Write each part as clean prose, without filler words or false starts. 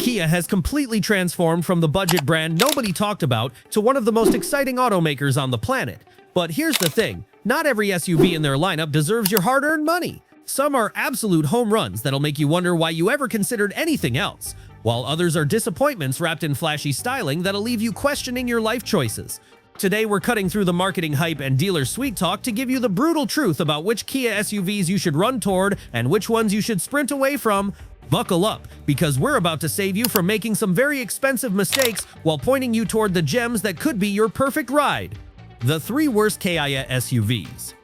Kia has completely transformed from the budget brand nobody talked about to one of the most exciting automakers on the planet. But here's the thing, not every SUV in their lineup deserves your hard-earned money. Some are absolute home runs that'll make you wonder why you ever considered anything else, while others are disappointments wrapped in flashy styling that'll leave you questioning your life choices. Today we're cutting through the marketing hype and dealer sweet talk to give you the brutal truth about which Kia SUVs you should run toward and which ones you should sprint away from. Buckle up, because we're about to save you from making some very expensive mistakes while pointing you toward the gems that could be your perfect ride. The 3 worst Kia SUVs.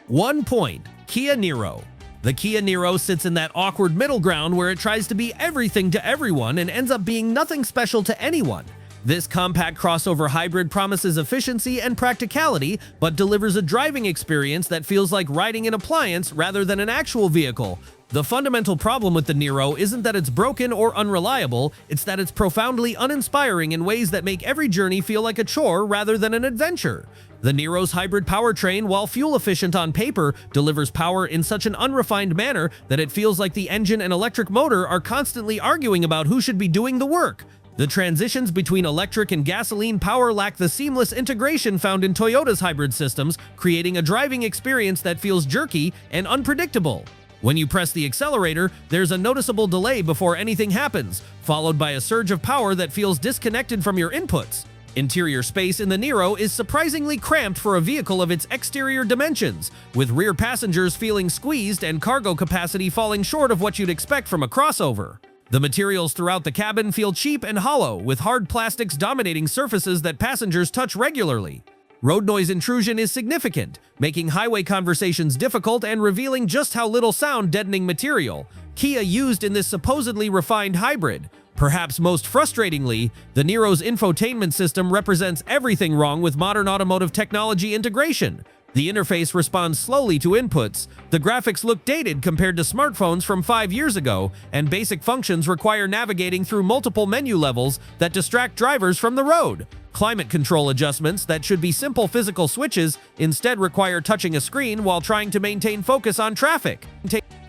1 point. Kia Niro. The Kia Niro sits in that awkward middle ground where it tries to be everything to everyone and ends up being nothing special to anyone. This compact crossover hybrid promises efficiency and practicality, but delivers a driving experience that feels like riding an appliance rather than an actual vehicle. The fundamental problem with the Niro isn't that it's broken or unreliable, it's that it's profoundly uninspiring in ways that make every journey feel like a chore rather than an adventure. The Niro's hybrid powertrain, while fuel-efficient on paper, delivers power in such an unrefined manner that it feels like the engine and electric motor are constantly arguing about who should be doing the work. The transitions between electric and gasoline power lack the seamless integration found in Toyota's hybrid systems, creating a driving experience that feels jerky and unpredictable. When you press the accelerator, there's a noticeable delay before anything happens, followed by a surge of power that feels disconnected from your inputs. Interior space in the Niro is surprisingly cramped for a vehicle of its exterior dimensions, with rear passengers feeling squeezed and cargo capacity falling short of what you'd expect from a crossover. The materials throughout the cabin feel cheap and hollow, with hard plastics dominating surfaces that passengers touch regularly. Road noise intrusion is significant, making highway conversations difficult and revealing just how little sound-deadening material Kia used in this supposedly refined hybrid. Perhaps most frustratingly, the Niro's infotainment system represents everything wrong with modern automotive technology integration. The interface responds slowly to inputs, the graphics look dated compared to smartphones from 5 years ago, and basic functions require navigating through multiple menu levels that distract drivers from the road. Climate control adjustments that should be simple physical switches instead require touching a screen while trying to maintain focus on traffic.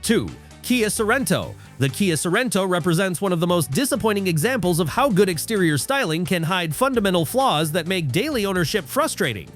2. Kia Sorento. The Kia Sorento represents one of the most disappointing examples of how good exterior styling can hide fundamental flaws that make daily ownership frustrating.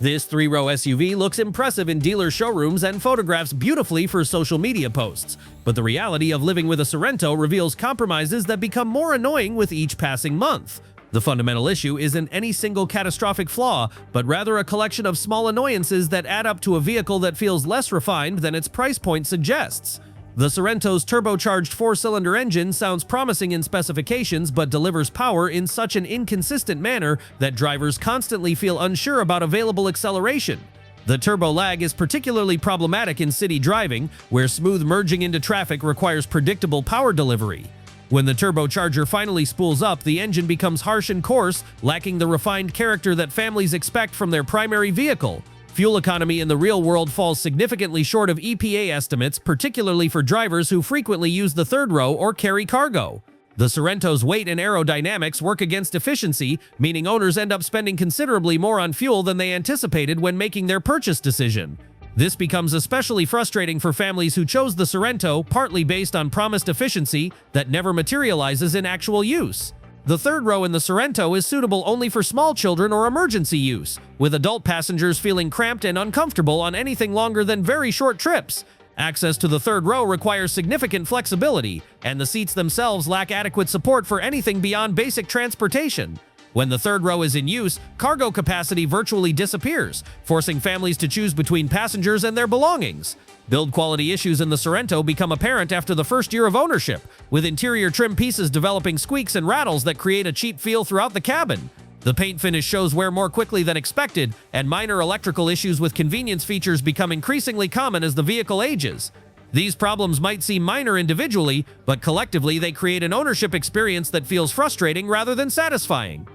This 3-row SUV looks impressive in dealer showrooms and photographs beautifully for social media posts, but the reality of living with a Sorento reveals compromises that become more annoying with each passing month. The fundamental issue isn't any single catastrophic flaw, but rather a collection of small annoyances that add up to a vehicle that feels less refined than its price point suggests. The Sorento's turbocharged 4-cylinder engine sounds promising in specifications but delivers power in such an inconsistent manner that drivers constantly feel unsure about available acceleration. The turbo lag is particularly problematic in city driving, where smooth merging into traffic requires predictable power delivery. When the turbocharger finally spools up, the engine becomes harsh and coarse, lacking the refined character that families expect from their primary vehicle. Fuel economy in the real world falls significantly short of EPA estimates, particularly for drivers who frequently use the third row or carry cargo. The Sorento's weight and aerodynamics work against efficiency, meaning owners end up spending considerably more on fuel than they anticipated when making their purchase decision. This becomes especially frustrating for families who chose the Sorento partly based on promised efficiency that never materializes in actual use. The third row in the Sorento is suitable only for small children or emergency use, with adult passengers feeling cramped and uncomfortable on anything longer than very short trips. Access to the third row requires significant flexibility, and the seats themselves lack adequate support for anything beyond basic transportation. When the third row is in use, cargo capacity virtually disappears, forcing families to choose between passengers and their belongings. Build quality issues in the Sorento become apparent after the first year of ownership, with interior trim pieces developing squeaks and rattles that create a cheap feel throughout the cabin. The paint finish shows wear more quickly than expected, and minor electrical issues with convenience features become increasingly common as the vehicle ages. These problems might seem minor individually, but collectively they create an ownership experience that feels frustrating rather than satisfying.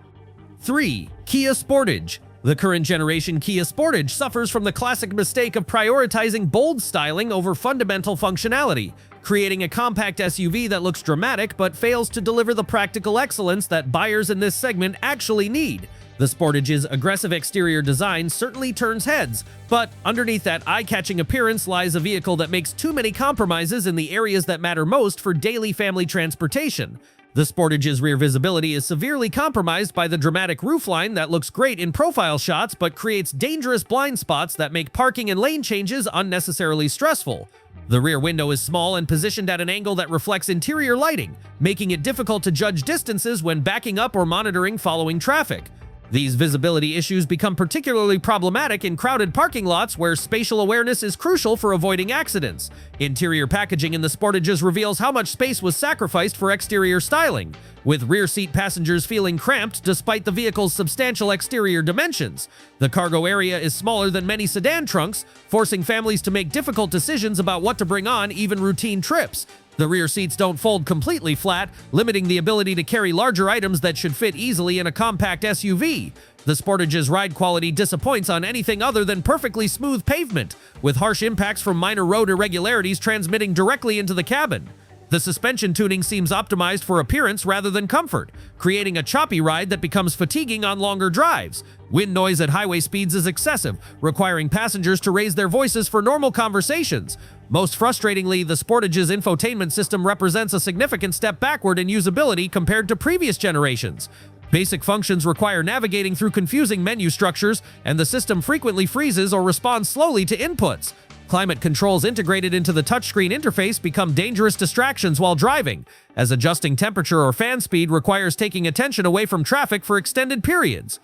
3. Kia Sportage. The current generation Kia Sportage suffers from the classic mistake of prioritizing bold styling over fundamental functionality, creating a compact SUV that looks dramatic but fails to deliver the practical excellence that buyers in this segment actually need. The Sportage's aggressive exterior design certainly turns heads, but underneath that eye-catching appearance lies a vehicle that makes too many compromises in the areas that matter most for daily family transportation. The Sportage's rear visibility is severely compromised by the dramatic roofline that looks great in profile shots but creates dangerous blind spots that make parking and lane changes unnecessarily stressful. The rear window is small and positioned at an angle that reflects interior lighting, making it difficult to judge distances when backing up or monitoring following traffic. These visibility issues become particularly problematic in crowded parking lots where spatial awareness is crucial for avoiding accidents. Interior packaging in the Sportages reveals how much space was sacrificed for exterior styling, with rear seat passengers feeling cramped despite the vehicle's substantial exterior dimensions. The cargo area is smaller than many sedan trunks, forcing families to make difficult decisions about what to bring on even routine trips. The rear seats don't fold completely flat, limiting the ability to carry larger items that should fit easily in a compact SUV. The Sportage's ride quality disappoints on anything other than perfectly smooth pavement, with harsh impacts from minor road irregularities transmitting directly into the cabin. The suspension tuning seems optimized for appearance rather than comfort, creating a choppy ride that becomes fatiguing on longer drives. Wind noise at highway speeds is excessive, requiring passengers to raise their voices for normal conversations. Most frustratingly, the Sportage's infotainment system represents a significant step backward in usability compared to previous generations. Basic functions require navigating through confusing menu structures, and the system frequently freezes or responds slowly to inputs. Climate controls integrated into the touchscreen interface become dangerous distractions while driving, as adjusting temperature or fan speed requires taking attention away from traffic for extended periods.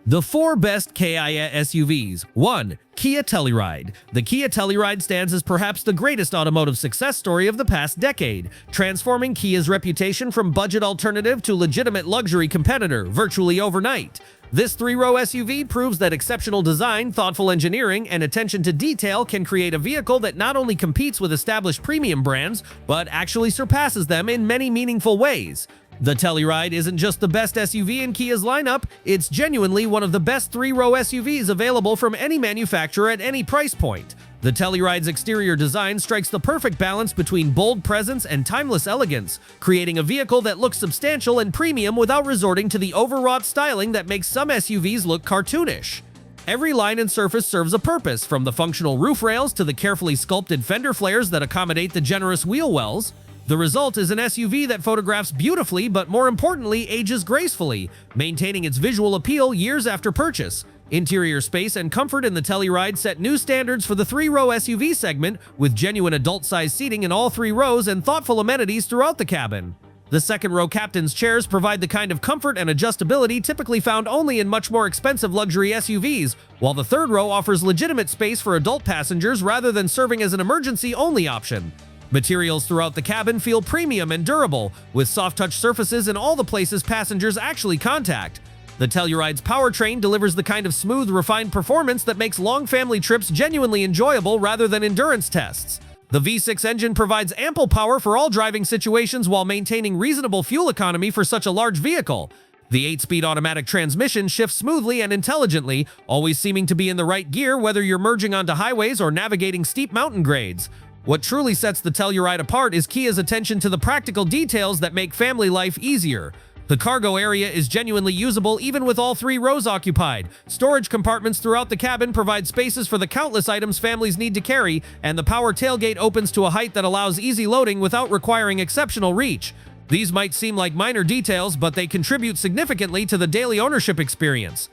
The 4 best Kia SUVs. 1. Kia Telluride. The Kia Telluride stands as perhaps the greatest automotive success story of the past decade, transforming Kia's reputation from budget alternative to legitimate luxury competitor virtually overnight. This 3-row SUV proves that exceptional design, thoughtful engineering, and attention to detail can create a vehicle that not only competes with established premium brands, but actually surpasses them in many meaningful ways. The Telluride isn't just the best SUV in Kia's lineup, it's genuinely one of the best 3-row SUVs available from any manufacturer at any price point. The Telluride's exterior design strikes the perfect balance between bold presence and timeless elegance, creating a vehicle that looks substantial and premium without resorting to the overwrought styling that makes some SUVs look cartoonish. Every line and surface serves a purpose, from the functional roof rails to the carefully sculpted fender flares that accommodate the generous wheel wells. The result is an SUV that photographs beautifully but more importantly ages gracefully, maintaining its visual appeal years after purchase. Interior space and comfort in the Telluride set new standards for the 3-row SUV segment, with genuine adult-sized seating in all 3 rows and thoughtful amenities throughout the cabin. The 2nd-row captain's chairs provide the kind of comfort and adjustability typically found only in much more expensive luxury SUVs, while the 3rd row offers legitimate space for adult passengers rather than serving as an emergency-only option. Materials throughout the cabin feel premium and durable, with soft-touch surfaces in all the places passengers actually contact. The Telluride's powertrain delivers the kind of smooth, refined performance that makes long family trips genuinely enjoyable rather than endurance tests. The V6 engine provides ample power for all driving situations while maintaining reasonable fuel economy for such a large vehicle. The 8-speed automatic transmission shifts smoothly and intelligently, always seeming to be in the right gear whether you're merging onto highways or navigating steep mountain grades. What truly sets the Telluride apart is Kia's attention to the practical details that make family life easier. The cargo area is genuinely usable even with all 3 rows occupied. Storage compartments throughout the cabin provide spaces for the countless items families need to carry, and the power tailgate opens to a height that allows easy loading without requiring exceptional reach. These might seem like minor details, but they contribute significantly to the daily ownership experience.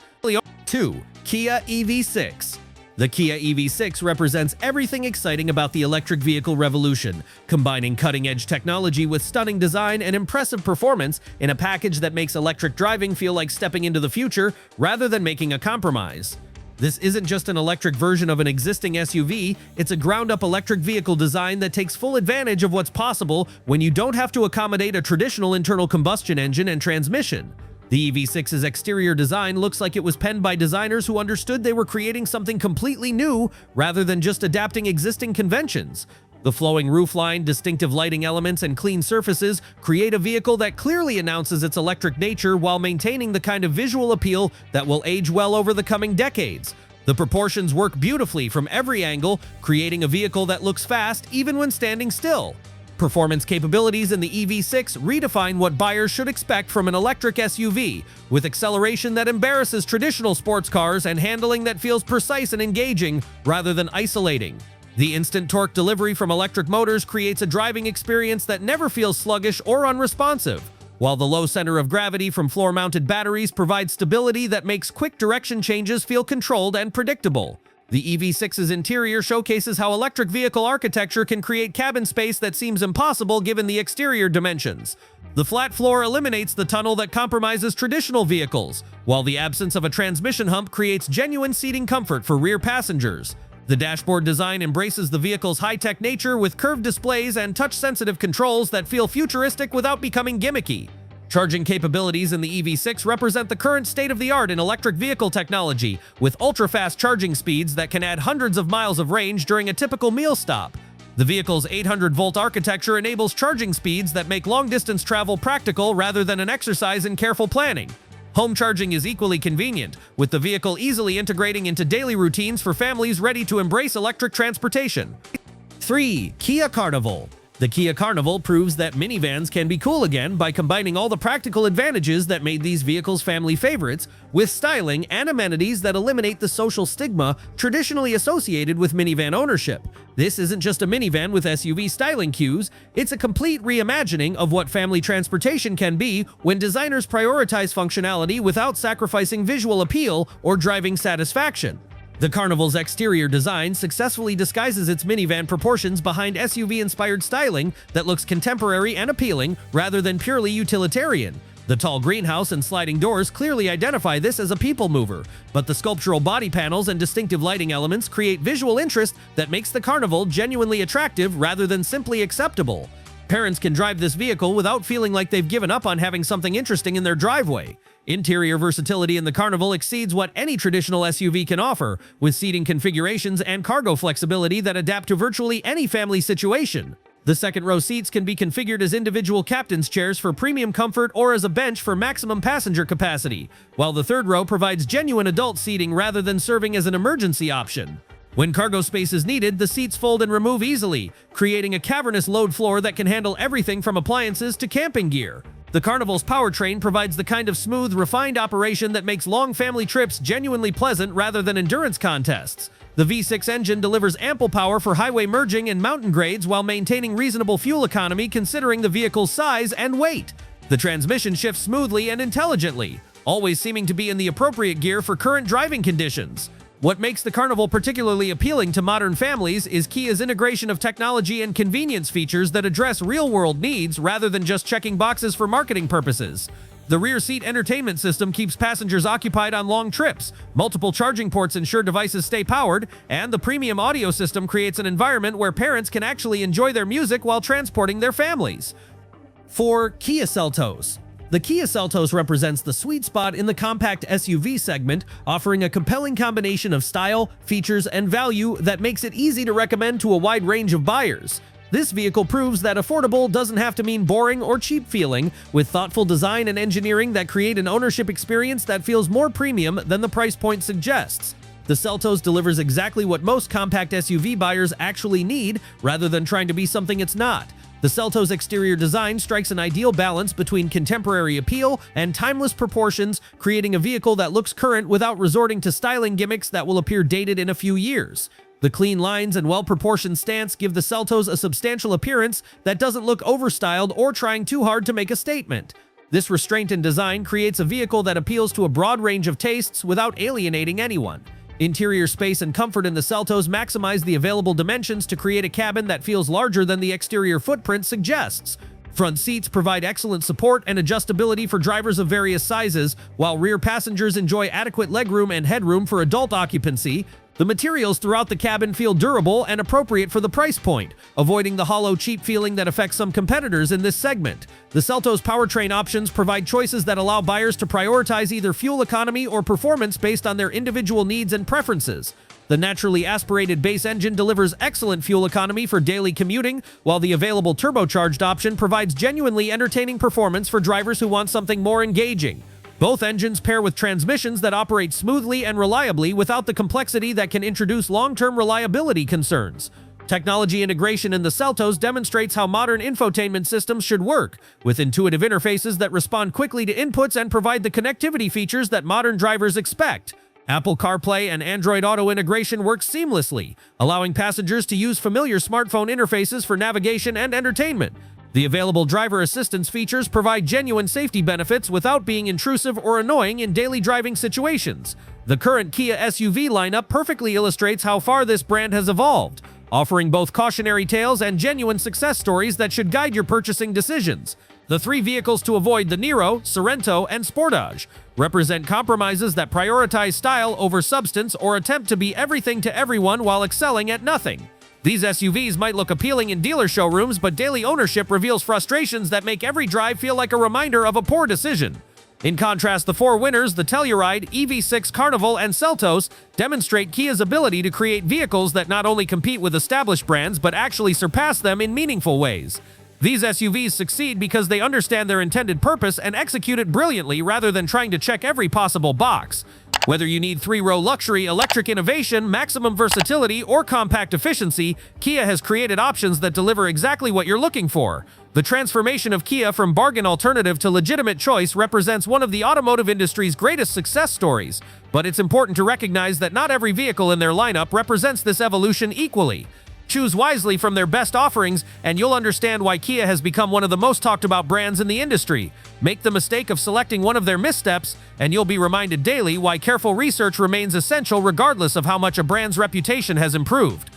2. Kia EV6. The Kia EV6 represents everything exciting about the electric vehicle revolution, combining cutting-edge technology with stunning design and impressive performance in a package that makes electric driving feel like stepping into the future rather than making a compromise. This isn't just an electric version of an existing SUV, it's a ground-up electric vehicle design that takes full advantage of what's possible when you don't have to accommodate a traditional internal combustion engine and transmission. The EV6's exterior design looks like it was penned by designers who understood they were creating something completely new rather than just adapting existing conventions. The flowing roofline, distinctive lighting elements, and clean surfaces create a vehicle that clearly announces its electric nature while maintaining the kind of visual appeal that will age well over the coming decades. The proportions work beautifully from every angle, creating a vehicle that looks fast even when standing still. Performance capabilities in the EV6 redefine what buyers should expect from an electric SUV, with acceleration that embarrasses traditional sports cars and handling that feels precise and engaging rather than isolating. The instant torque delivery from electric motors creates a driving experience that never feels sluggish or unresponsive. while the low center of gravity from floor-mounted batteries provides stability that makes quick direction changes feel controlled and predictable. The EV6's interior showcases how electric vehicle architecture can create cabin space that seems impossible given the exterior dimensions. The flat floor eliminates the tunnel that compromises traditional vehicles, while the absence of a transmission hump creates genuine seating comfort for rear passengers. The dashboard design embraces the vehicle's high-tech nature with curved displays and touch-sensitive controls that feel futuristic without becoming gimmicky. Charging capabilities in the EV6 represent the current state-of-the-art in electric vehicle technology, with ultra-fast charging speeds that can add hundreds of miles of range during a typical meal stop. The vehicle's 800-volt architecture enables charging speeds that make long-distance travel practical rather than an exercise in careful planning. Home charging is equally convenient, with the vehicle easily integrating into daily routines for families ready to embrace electric transportation. 3. Kia Carnival. The Kia Carnival proves that minivans can be cool again by combining all the practical advantages that made these vehicles family favorites with styling and amenities that eliminate the social stigma traditionally associated with minivan ownership. This isn't just a minivan with SUV styling cues, it's a complete reimagining of what family transportation can be when designers prioritize functionality without sacrificing visual appeal or driving satisfaction. The Carnival's exterior design successfully disguises its minivan proportions behind SUV-inspired styling that looks contemporary and appealing rather than purely utilitarian. The tall greenhouse and sliding doors clearly identify this as a people mover, but the sculptural body panels and distinctive lighting elements create visual interest that makes the Carnival genuinely attractive rather than simply acceptable. Parents can drive this vehicle without feeling like they've given up on having something interesting in their driveway. Interior versatility in the Carnival exceeds what any traditional SUV can offer, with seating configurations and cargo flexibility that adapt to virtually any family situation. The second-row seats can be configured as individual captain's chairs for premium comfort or as a bench for maximum passenger capacity, while the third row provides genuine adult seating rather than serving as an emergency option. When cargo space is needed, the seats fold and remove easily, creating a cavernous load floor that can handle everything from appliances to camping gear. The Carnival's powertrain provides the kind of smooth, refined operation that makes long family trips genuinely pleasant rather than endurance contests. The V6 engine delivers ample power for highway merging and mountain grades while maintaining reasonable fuel economy considering the vehicle's size and weight. The transmission shifts smoothly and intelligently, always seeming to be in the appropriate gear for current driving conditions. What makes the Carnival particularly appealing to modern families is Kia's integration of technology and convenience features that address real-world needs rather than just checking boxes for marketing purposes. The rear seat entertainment system keeps passengers occupied on long trips, multiple charging ports ensure devices stay powered, and the premium audio system creates an environment where parents can actually enjoy their music while transporting their families. 4. Kia Seltos. The Kia Seltos represents the sweet spot in the compact SUV segment, offering a compelling combination of style, features, and value that makes it easy to recommend to a wide range of buyers. This vehicle proves that affordable doesn't have to mean boring or cheap feeling, with thoughtful design and engineering that create an ownership experience that feels more premium than the price point suggests. The Seltos delivers exactly what most compact SUV buyers actually need, rather than trying to be something it's not. The Seltos' exterior design strikes an ideal balance between contemporary appeal and timeless proportions, creating a vehicle that looks current without resorting to styling gimmicks that will appear dated in a few years. The clean lines and well-proportioned stance give the Seltos a substantial appearance that doesn't look overstyled or trying too hard to make a statement. This restraint in design creates a vehicle that appeals to a broad range of tastes without alienating anyone. Interior space and comfort in the Seltos maximize the available dimensions to create a cabin that feels larger than the exterior footprint suggests. Front seats provide excellent support and adjustability for drivers of various sizes, while rear passengers enjoy adequate legroom and headroom for adult occupancy. The materials throughout the cabin feel durable and appropriate for the price point, avoiding the hollow, cheap feeling that affects some competitors in this segment. The Seltos powertrain options provide choices that allow buyers to prioritize either fuel economy or performance based on their individual needs and preferences. The naturally aspirated base engine delivers excellent fuel economy for daily commuting, while the available turbocharged option provides genuinely entertaining performance for drivers who want something more engaging. Both engines pair with transmissions that operate smoothly and reliably without the complexity that can introduce long-term reliability concerns. Technology integration in the Seltos demonstrates how modern infotainment systems should work, with intuitive interfaces that respond quickly to inputs and provide the connectivity features that modern drivers expect. Apple CarPlay and Android Auto integration works seamlessly, allowing passengers to use familiar smartphone interfaces for navigation and entertainment. The available driver assistance features provide genuine safety benefits without being intrusive or annoying in daily driving situations. The current Kia SUV lineup perfectly illustrates how far this brand has evolved, offering both cautionary tales and genuine success stories that should guide your purchasing decisions. The three vehicles to avoid, the Niro, Sorento, and Sportage, represent compromises that prioritize style over substance or attempt to be everything to everyone while excelling at nothing. These SUVs might look appealing in dealer showrooms, but daily ownership reveals frustrations that make every drive feel like a reminder of a poor decision. In contrast, the four winners, the Telluride, EV6 Carnival, and Seltos, demonstrate Kia's ability to create vehicles that not only compete with established brands but actually surpass them in meaningful ways. These SUVs succeed because they understand their intended purpose and execute it brilliantly rather than trying to check every possible box. Whether you need three-row luxury, electric innovation, maximum versatility, or compact efficiency, Kia has created options that deliver exactly what you're looking for. The transformation of Kia from bargain alternative to legitimate choice represents one of the automotive industry's greatest success stories, but it's important to recognize that not every vehicle in their lineup represents this evolution equally. Choose wisely from their best offerings, and you'll understand why Kia has become one of the most talked about brands in the industry. Make the mistake of selecting one of their missteps, and you'll be reminded daily why careful research remains essential regardless of how much a brand's reputation has improved.